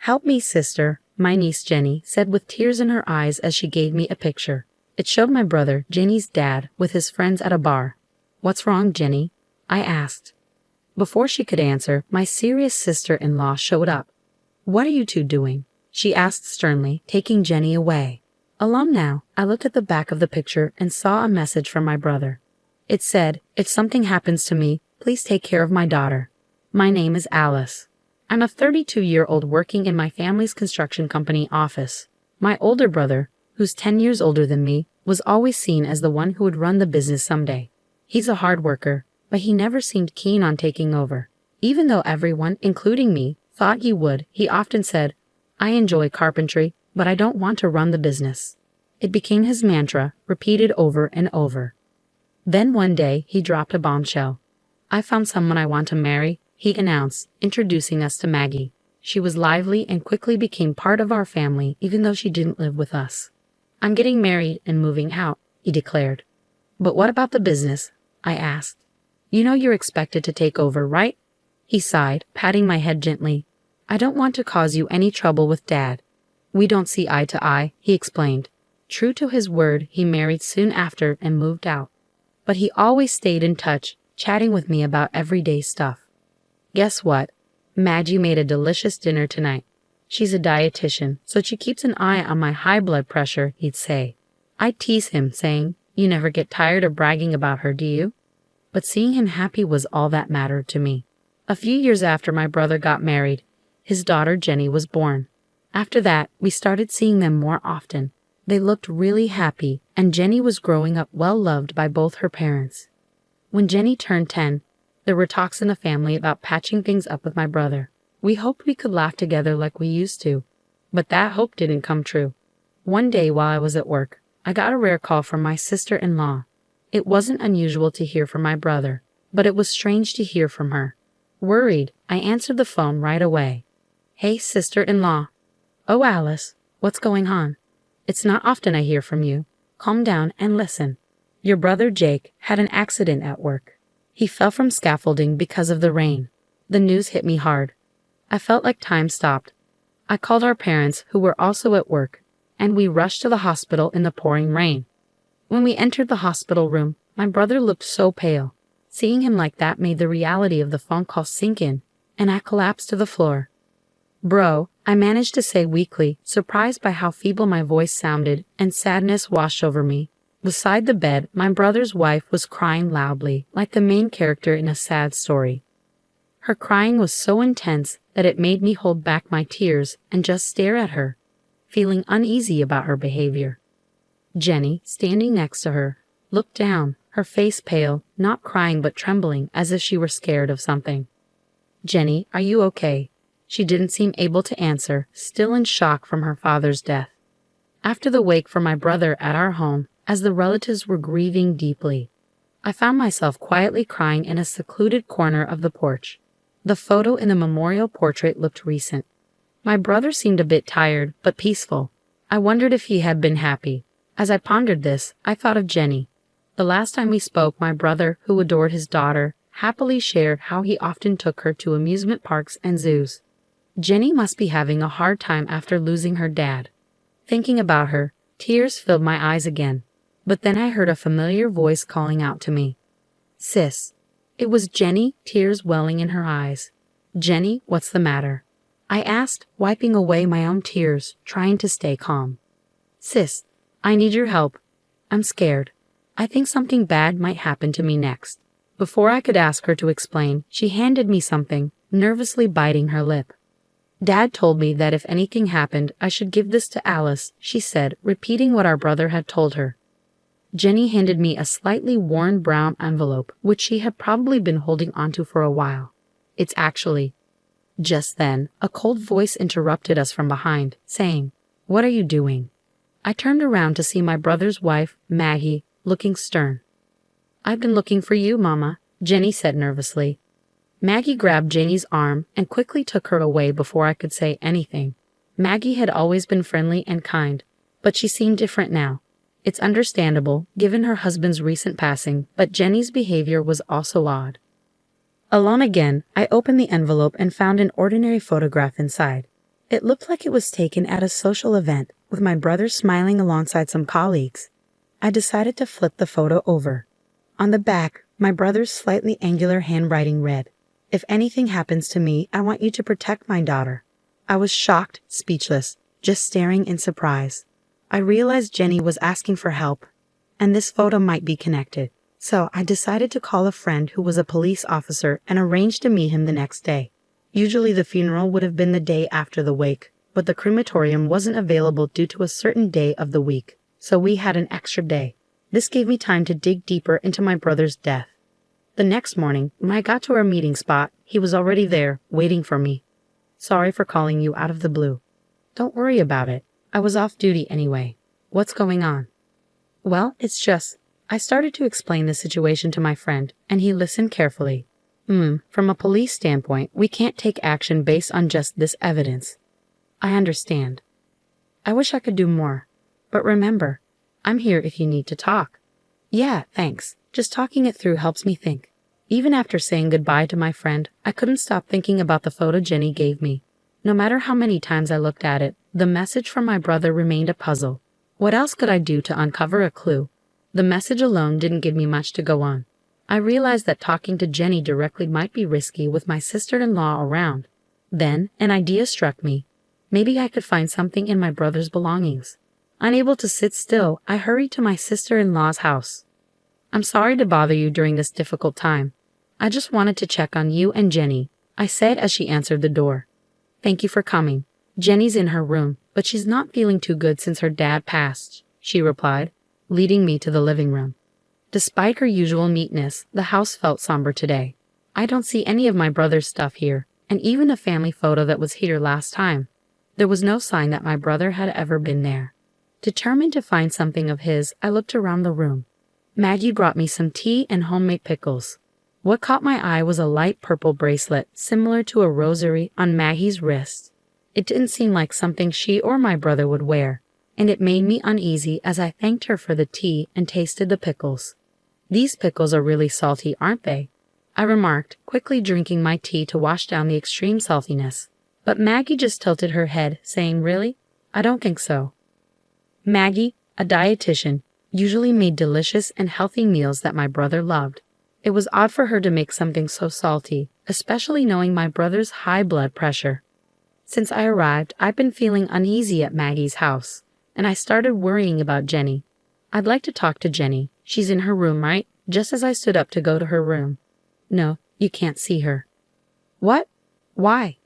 "Help me, sister," my niece Jenny said with tears in her eyes as she gave me a picture. It showed my brother, Jenny's dad, with his friends at a bar. "What's wrong, Jenny?" I asked. Before she could answer, my serious sister-in-law showed up. "What are you two doing?" she asked sternly, taking Jenny away. Alone now, I looked at the back of the picture and saw a message from my brother. It said, "If something happens to me, please take care of my daughter. My name is Alice. I'm a 32-year-old working in my family's construction company office. My older brother, who's 10 years older than me, was always seen as the one who would run the business someday. He's a hard worker, but he never seemed keen on taking over. Even though everyone, including me, thought he would, he often said, 'I enjoy carpentry, but I don't want to run the business.' It became his mantra, repeated over and over. Then one day, he dropped a bombshell. 'I found someone I want to marry,' he announced, introducing us to Maggie. She was lively and quickly became part of our family even though she didn't live with us. 'I'm getting married and moving out,' he declared. 'But what about the business?' I asked. 'You know you're expected to take over, right?' He sighed, patting my head gently. 'I don't want to cause you any trouble with Dad. We don't see eye to eye,' he explained. True to his word, he married soon after and moved out. But he always stayed in touch, chatting with me about everyday stuff. Guess what? Maggie made a delicious dinner tonight. She's a dietitian, so she keeps an eye on my high blood pressure, he'd say. I'd tease him, saying, 'You never get tired of bragging about her, do you?' But seeing him happy was all that mattered to me. A few years after my brother got married, his daughter Jenny was born. After that, we started seeing them more often. They looked really happy, and Jenny was growing up well-loved by both her parents. When Jenny turned 10, there were talks in the family about patching things up with my brother. We hoped we could laugh together like we used to, but that hope didn't come true. One day while I was at work, I got a rare call from my sister-in-law. It wasn't unusual to hear from my brother, but it was strange to hear from her. Worried, I answered the phone right away. "Hey, sister-in-law." "Oh, Alice, what's going on? It's not often I hear from you. Calm down and listen. Your brother Jake had an accident at work. He fell from scaffolding because of the rain." The news hit me hard. I felt like time stopped. I called our parents, who were also at work, and we rushed to the hospital in the pouring rain. When we entered the hospital room, my brother looked so pale. Seeing him like that made the reality of the phone call sink in, and I collapsed to the floor. "Bro," I managed to say weakly, surprised by how feeble my voice sounded, and sadness washed over me. Beside the bed, my brother's wife was crying loudly, like the main character in a sad story. Her crying was so intense that it made me hold back my tears and just stare at her, feeling uneasy about her behavior. Jenny, standing next to her, looked down, her face pale, not crying but trembling as if she were scared of something. "Jenny, are you okay?" She didn't seem able to answer, still in shock from her father's death. After the wake for my brother at our home, as the relatives were grieving deeply, I found myself quietly crying in a secluded corner of the porch. The photo in the memorial portrait looked recent. My brother seemed a bit tired, but peaceful. I wondered if he had been happy. As I pondered this, I thought of Jenny. The last time we spoke, my brother, who adored his daughter, happily shared how he often took her to amusement parks and zoos. Jenny must be having a hard time after losing her dad. Thinking about her, tears filled my eyes again. But then I heard a familiar voice calling out to me. "Sis." It was Jenny, tears welling in her eyes. "Jenny, what's the matter?" I asked, wiping away my own tears, trying to stay calm. "Sis, I need your help. I'm scared. I think something bad might happen to me next." Before I could ask her to explain, she handed me something, nervously biting her lip. "Dad told me that if anything happened, I should give this to Alice," she said, repeating what our brother had told her. Jenny handed me a slightly worn brown envelope, which she had probably been holding onto for a while. "It's actually—" Just then, a cold voice interrupted us from behind, saying, "What are you doing?" I turned around to see my brother's wife, Maggie, looking stern. "I've been looking for you, Mama," Jenny said nervously. Maggie grabbed Jenny's arm and quickly took her away before I could say anything. Maggie had always been friendly and kind, but she seemed different now. It's understandable, given her husband's recent passing, but Jenny's behavior was also odd. Alone again, I opened the envelope and found an ordinary photograph inside. It looked like it was taken at a social event, with my brother smiling alongside some colleagues. I decided to flip the photo over. On the back, my brother's slightly angular handwriting read, "If anything happens to me, I want you to protect my daughter." I was shocked, speechless, just staring in surprise. I realized Jenny was asking for help, and this photo might be connected. So I decided to call a friend who was a police officer and arrange to meet him the next day. Usually the funeral would have been the day after the wake, but the crematorium wasn't available due to a certain day of the week, so we had an extra day. This gave me time to dig deeper into my brother's death. The next morning, when I got to our meeting spot, he was already there, waiting for me. "Sorry for calling you out of the blue." "Don't worry about it. I was off duty anyway. What's going on?" "Well, it's just..." I started to explain the situation to my friend, and he listened carefully. From a police standpoint, we can't take action based on just this evidence." "I understand. I wish I could do more. But remember, I'm here if you need to talk." "Yeah, thanks. Just talking it through helps me think." Even after saying goodbye to my friend, I couldn't stop thinking about the photo Jenny gave me. No matter how many times I looked at it, the message from my brother remained a puzzle. What else could I do to uncover a clue? The message alone didn't give me much to go on. I realized that talking to Jenny directly might be risky with my sister-in-law around. Then, an idea struck me. Maybe I could find something in my brother's belongings. Unable to sit still, I hurried to my sister-in-law's house. "I'm sorry to bother you during this difficult time. I just wanted to check on you and Jenny," I said as she answered the door. "Thank you for coming. Jenny's in her room, but she's not feeling too good since her dad passed," she replied, leading me to the living room. Despite her usual neatness, the house felt somber today. I don't see any of my brother's stuff here, and even a family photo that was here last time. There was no sign that my brother had ever been there. Determined to find something of his, I looked around the room. Maggie brought me some tea and homemade pickles. What caught my eye was a light purple bracelet, similar to a rosary, on Maggie's wrist. It didn't seem like something she or my brother would wear, and it made me uneasy as I thanked her for the tea and tasted the pickles. "These pickles are really salty, aren't they?" I remarked, quickly drinking my tea to wash down the extreme saltiness. But Maggie just tilted her head, saying, "Really? I don't think so." Maggie, a dietitian, usually made delicious and healthy meals that my brother loved. It was odd for her to make something so salty, especially knowing my brother's high blood pressure. Since I arrived, I've been feeling uneasy at Maggie's house, and I started worrying about Jenny. I'd like to talk to Jenny. She's in her room, right? Just as I stood up to go to her room. "No, you can't see her." "What? Why?"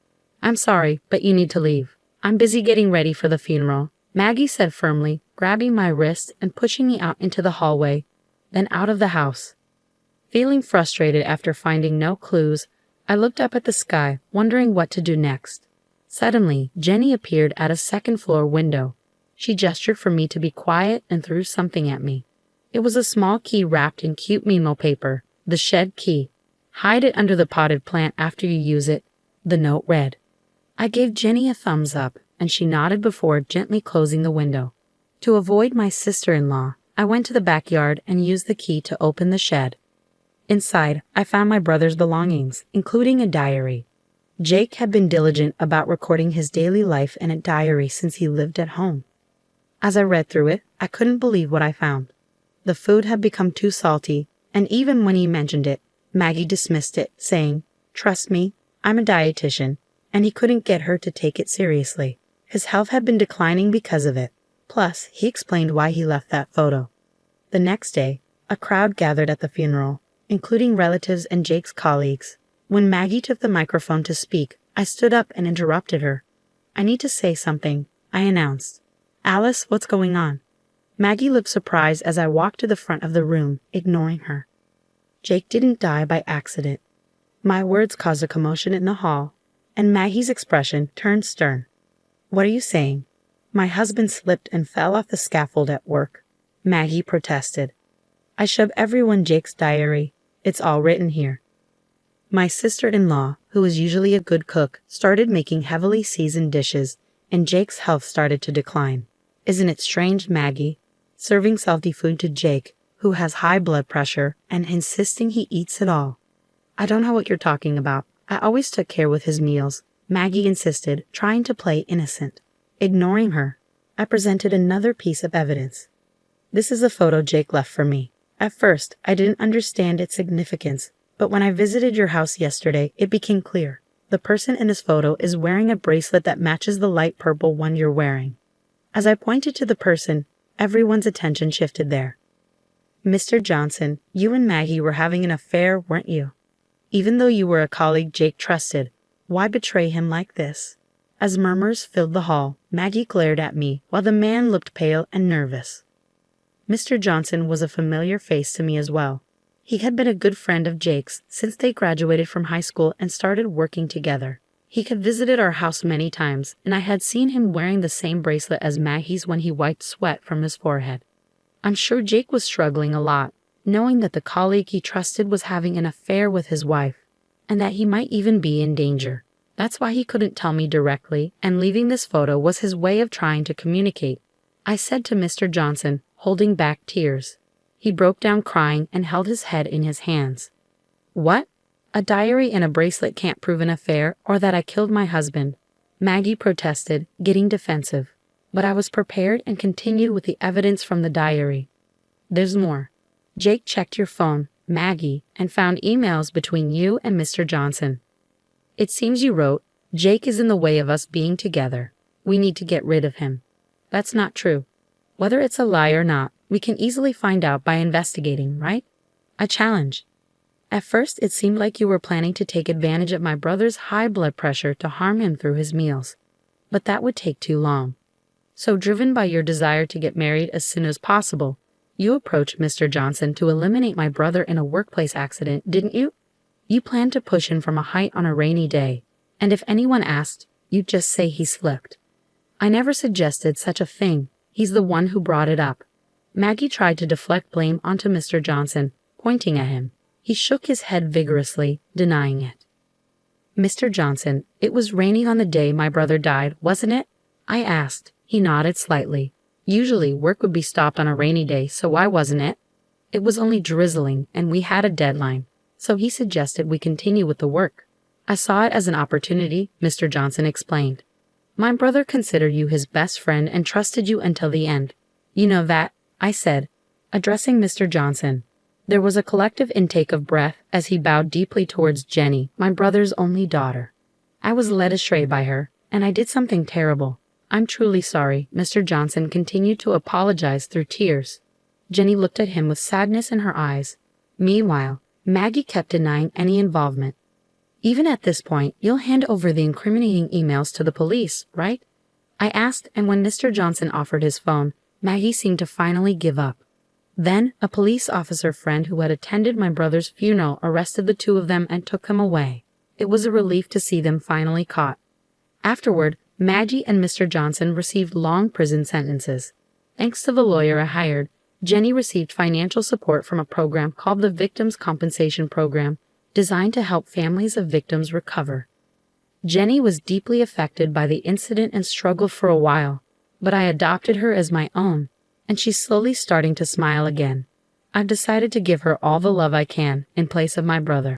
"I'm sorry, but you need to leave. I'm busy getting ready for the funeral," Maggie said firmly, grabbing my wrist and pushing me out into the hallway, then out of the house. Feeling frustrated after finding no clues, I looked up at the sky, wondering what to do next. Suddenly, Jenny appeared at a second-floor window. She gestured for me to be quiet and threw something at me. It was a small key wrapped in cute memo paper, the shed key. "Hide it under the potted plant after you use it," the note read. I gave Jenny a thumbs up, and she nodded before gently closing the window. To avoid my sister-in-law, I went to the backyard and used the key to open the shed. Inside, I found my brother's belongings, including a diary. Jake had been diligent about recording his daily life in a diary since he lived at home. As I read through it, I couldn't believe what I found. The food had become too salty, and even when he mentioned it, Maggie dismissed it, saying, "Trust me, I'm a dietitian," and he couldn't get her to take it seriously. His health had been declining because of it. Plus, he explained why he left that photo. The next day, a crowd gathered at the funeral, including relatives and Jake's colleagues. When Maggie took the microphone to speak, I stood up and interrupted her. "I need to say something," I announced. "Alice, what's going on?" Maggie looked surprised as I walked to the front of the room, ignoring her. "Jake didn't die by accident." My words caused a commotion in the hall, and Maggie's expression turned stern. "What are you saying?" "My husband slipped and fell off the scaffold at work," Maggie protested. "I showed everyone Jake's diary. It's all written here." My sister-in-law, who was usually a good cook, started making heavily seasoned dishes, and Jake's health started to decline. "Isn't it strange, Maggie? Serving salty food to Jake, who has high blood pressure, and insisting he eats it all." "I don't know what you're talking about. I always took care with his meals," Maggie insisted, trying to play innocent. Ignoring her, I presented another piece of evidence. This is a photo Jake left for me. At first, I didn't understand its significance, but when I visited your house yesterday, it became clear. The person in this photo is wearing a bracelet that matches the light purple one you're wearing. As I pointed to the person, everyone's attention shifted there. Mr. Johnson, you and Maggie were having an affair, weren't you? Even though you were a colleague Jake trusted, why betray him like this? As murmurs filled the hall, Maggie glared at me while the man looked pale and nervous. Mr. Johnson was a familiar face to me as well. He had been a good friend of Jake's since they graduated from high school and started working together. He had visited our house many times, and I had seen him wearing the same bracelet as Maggie's when he wiped sweat from his forehead. I'm sure Jake was struggling a lot, knowing that the colleague he trusted was having an affair with his wife, and that he might even be in danger. That's why he couldn't tell me directly, and leaving this photo was his way of trying to communicate. I said to Mr. Johnson, holding back tears. He broke down crying and held his head in his hands. What? A diary and a bracelet can't prove an affair or that I killed my husband. Maggie protested, getting defensive. But I was prepared and continued with the evidence from the diary. There's more. Jake checked your phone, Maggie, and found emails between you and Mr. Johnson. It seems you wrote, Jake is in the way of us being together. We need to get rid of him. That's not true. Whether it's a lie or not, we can easily find out by investigating, right? I challenge. At first, it seemed like you were planning to take advantage of my brother's high blood pressure to harm him through his meals. But that would take too long. So driven by your desire to get married as soon as possible, you approached Mr. Johnson to eliminate my brother in a workplace accident, didn't you? You planned to push him from a height on a rainy day, and if anyone asked, you'd just say he slipped. I never suggested such a thing. He's the one who brought it up. Maggie tried to deflect blame onto Mr. Johnson, pointing at him. He shook his head vigorously, denying it. Mr. Johnson, it was raining on the day my brother died, wasn't it? I asked. He nodded slightly. Usually work would be stopped on a rainy day, so why wasn't it? It was only drizzling, and we had a deadline, so he suggested we continue with the work. I saw it as an opportunity, Mr. Johnson explained. My brother considered you his best friend and trusted you until the end. You know that, I said, addressing Mr. Johnson. There was a collective intake of breath as he bowed deeply towards Jenny, my brother's only daughter. I was led astray by her, and I did something terrible. I'm truly sorry, Mr. Johnson continued to apologize through tears. Jenny looked at him with sadness in her eyes. Meanwhile, Maggie kept denying any involvement. Even at this point, you'll hand over the incriminating emails to the police, right? I asked, and when Mr. Johnson offered his phone, Maggie seemed to finally give up. Then, a police officer friend who had attended my brother's funeral arrested the two of them and took them away. It was a relief to see them finally caught. Afterward, Maggie and Mr. Johnson received long prison sentences. Thanks to the lawyer I hired, Jenny received financial support from a program called the Victims' Compensation Program, designed to help families of victims recover. Jenny was deeply affected by the incident and struggled for a while, but I adopted her as my own, and she's slowly starting to smile again. I've decided to give her all the love I can in place of my brother.